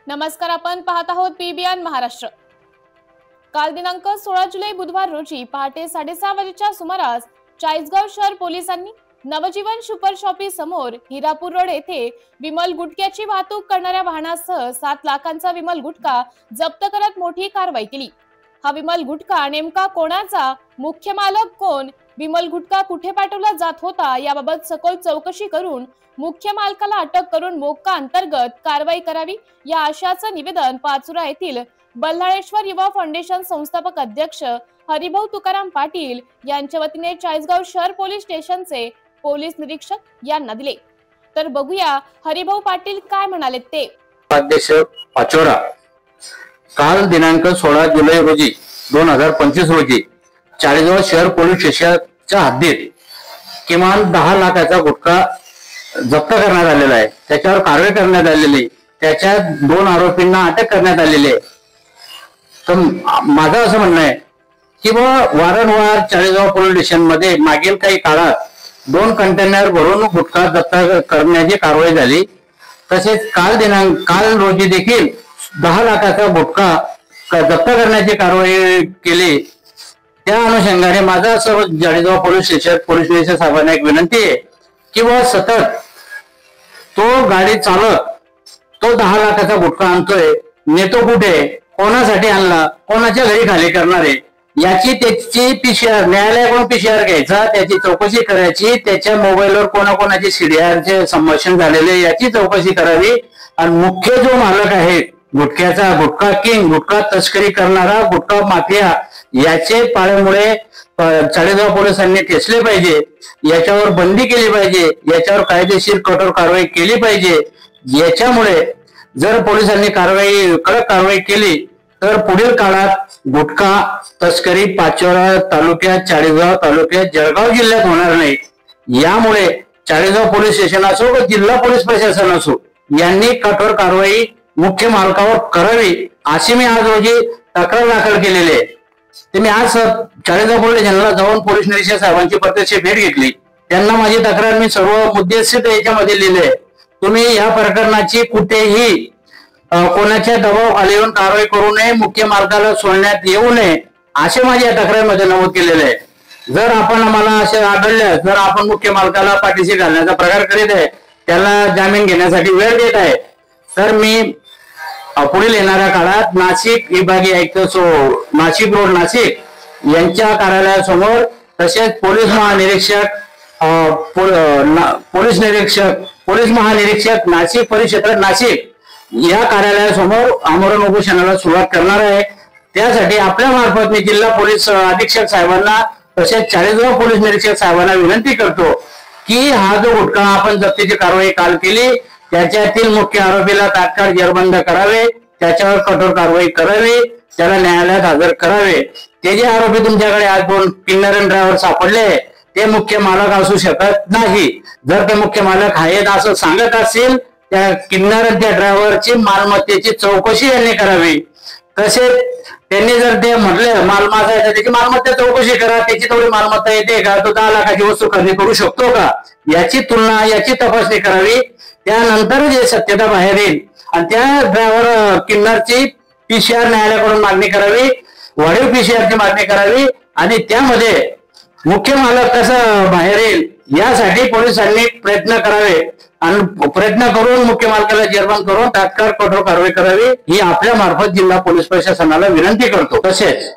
नमस्कार, आपण पाहत आहोत पीबीएन महाराष्ट्र। काल दिनांक 16 जुलै बुधवार रोजी पहाटे 6:30 वाजेच्या सुमारास चाळीसगाव शहर पोलिसांनी नवजीवन सुपर शॉपी समोर हिरापूर रोड येथे विमल गुटख्याची वाहतूक करणाऱ्या वाहनासह 7 लाखांचा विमल गुटखा जप्त करत मोठी कारवाई केली। हा विमल गुटखा नेमका कोणाचा, मुख्य मालक कोण, विमल गुटखा कुठे पाठवला जात होता याबाबत सखोल चौकशी करून मुख्य मालकाला अटक करून मोक्का अंतर्गत कारवाई करावी या आशयाचं निवेदन पाचोरा येथील बल्हाळेश्वर युवा फाउंडेशन संस्थापक अध्यक्ष हरिभाऊ तुकाराम पाटील यांच्या वतीने चाळीसगाव शहर पोलीस स्टेशनचे पोलीस निरीक्षक यांना दिले। तर बघूया हरिभाऊ पाटील काय म्हणाले ते। अध्यक्ष पाचोरा काल दिनांक 16 जुलै रोजी 2025 रोजी चाळीसगाव शहर पोलीस स्टेशनच्या हद्दीत किमान 10 लाखाचा गुटखा जप्त करण्यात आलेला आहे। त्याच्यावर कारवाई करण्यात आलेली, त्याच्यात 2 आरोपींना अटक करण्यात आलेली आहे। तर माझं असं म्हणणं आहे की वारंवार चाळीसगाव पोलीस स्टेशन मध्ये मागील काही काळात 2 कंटेनर भरून गुटखा जप्त करण्याची कारवाई झाली। तसेच काल रोजी देखील 10 लाखाचा गुटखा जप्त करण्याची कारवाई केली। त्या अनुषंगाने माझा असं चाळीसगाव पोलीस स्टेशन साहेबांना एक विनंती आहे की सतत तो गाडी चालक तो 10 लाखाचा गुटखा आणतोय, नेतो कुठे, कोणासाठी आणला, कोणाच्या घरी खाली करणारे याची त्याची पीसीआर न्यायालयाकडून पीसीआर घ्यायचा, त्याची चौकशी करायची, त्याच्या मोबाईलवर कोणाकोणाचे सीडीआरचे संभाषण झालेले याची चौकशी करावी। आणि मुख्य जो मालक आहे गुटख्याचा, गुटखा किंग, गुटखा तस्करी करणारा, गुटखा माफिया याचे पाळेमुळे चाळीसगाव पोलिसांनी ठेचले पाहिजे, याच्यावर बंदी केली पाहिजे, याच्यावर कायदेशीर कठोर कारवाई केली पाहिजे। याच्यामुळे जर पोलिसांनी कडक कारवाई केली तर पुढील काळात गुटखा तस्करी पाचोरा तालुक्यात, चाळीसगाव तालुक्यात, जळगाव जिल्ह्यात होणार नाही। यामुळे चाळीसगाव पोलीस स्टेशन असो व जिल्हा पोलीस प्रशासन असो यांनी कठोर कारवाई मुख्य मालकावर करावी अशी मी आज रोजी तक्रार दाखल केलेली आहे। ते मी आज चाळीसगाव पोलीस स्टेशनला जाऊन पोलीस निरीक्षक साहेबांची प्रत्यक्ष भेट घेतली। त्यांना माझी तक्रार मी सर्व मुद्देसूद याच्यामध्ये लिहिले। तुम्ही या प्रकरणाची कुठेही कोणाच्या दबाव येऊन कारवाई करू नये, मुख्य मालकाला सोडण्यात येऊ नये असे माझ्या तक्रारीमध्ये नमूद केलेले आहे। जर आपण आम्हाला असे आढळले, जर आपण मुख्य मालकाला पाठीशी घालण्याचा प्रकार करीत आहे, त्याला जामीन घेण्यासाठी वेळ देत आहे, तर मी पुढील येणाऱ्या काळात नाशिक विभागीय आयुक्त नाशिक रोड नाशिक यांच्या कार्यालयासमोर, तसेच पोलीस महानिरीक्षक नाशिक परिक्षेत्र नाशिक या कार्यालयासमोर आमरण उपोषणाला सुरुवात करणार आहे। त्यासाठी आपल्या मार्फत मी जिल्हा पोलीस अधीक्षक साहेबांना तसेच चाळीसगाव पोलीस निरीक्षक साहेबांना विनंती करतो की हा जो गुटखा आपण जप्तीची कारवाई काल केली त्याच्यातील मुख्य आरोपीला तात्काळ जेरबंद करावे, त्याच्यावर कठोर कारवाई करावी, त्याला न्यायालयात हजर करावे। ते जे आरोपी तुमच्याकडे आज 2 किन्नर ड्रायव्हर सापडले ते मुख्य मालक असू शकत नाही। जर ते मुख्य मालक आहेत असं सांगत असतील, त्या किन्नर त्या ड्रायव्हरची मालमत्तेची चौकशी यांनी करावी। तसेच त्यांनी जर ते म्हटले मालमत्ता आहे तर त्याची मालमत्ता चौकशी करा, त्याची तेवढी मालमत्ता येते का, तो 10 लाखाची वस्तू खरेदी करू शकतो का याची तुलना, याची तपासणी करावी। त्यानंतर जे सत्यता बाहेर येईल आणि त्या ड्रायव्हर किन्नरची पीसीआर न्यायालयाकडून मागणी करावी, वाढीव पीसीआरची मागणी करावी आणि त्यामध्ये मुख्य मालक कसं बाहेर येईल यासाठी पोलिसांनी प्रयत्न करावे आणि प्रयत्न करून मुख्य मालकाला जेरबंद करून तात्काळ कठोर कारवाई करावी ही आपल्या मार्फत जिल्हा पोलीस प्रशासनाला विनंती करतो। तसेच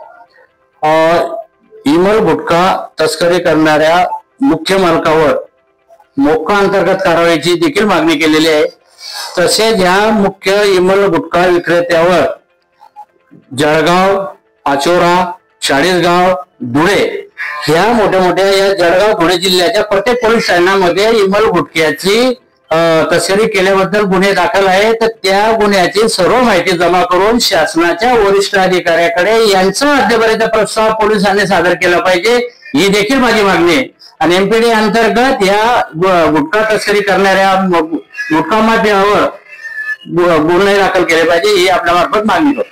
विमल गुटखा तस्करी करणाऱ्या मुख्य मालकावर मोक्का अंतर्गत कारवाईची देखील मागणी केलेली आहे। तसेच ह्या मुख्य विमल गुटखा विक्रेत्यावर जळगाव, पाचोरा, चाळीसगाव, धुळे ह्या मोठ्या या जळगाव धुळे जिल्ह्याच्या प्रत्येक पोलीस ठाण्यामध्ये विमल गुटख्याची तस्करी केल्याबद्दल गुन्हे दाखल आहे। तर त्या गुन्ह्याची सर्व माहिती जमा करून शासनाच्या वरिष्ठ अधिकाऱ्याकडे यांचा अद्यापर्यंत प्रस्ताव पोलिसांनी सादर केला पाहिजे ही देखील माझी मागणी आहे। आणि एमपीडी अंतर्गत या गुटखा तस्करी करणाऱ्या गुटखा माफियावर गुन्हे दाखल केले पाहिजे ही आपल्या मार्फत मागणी करतो।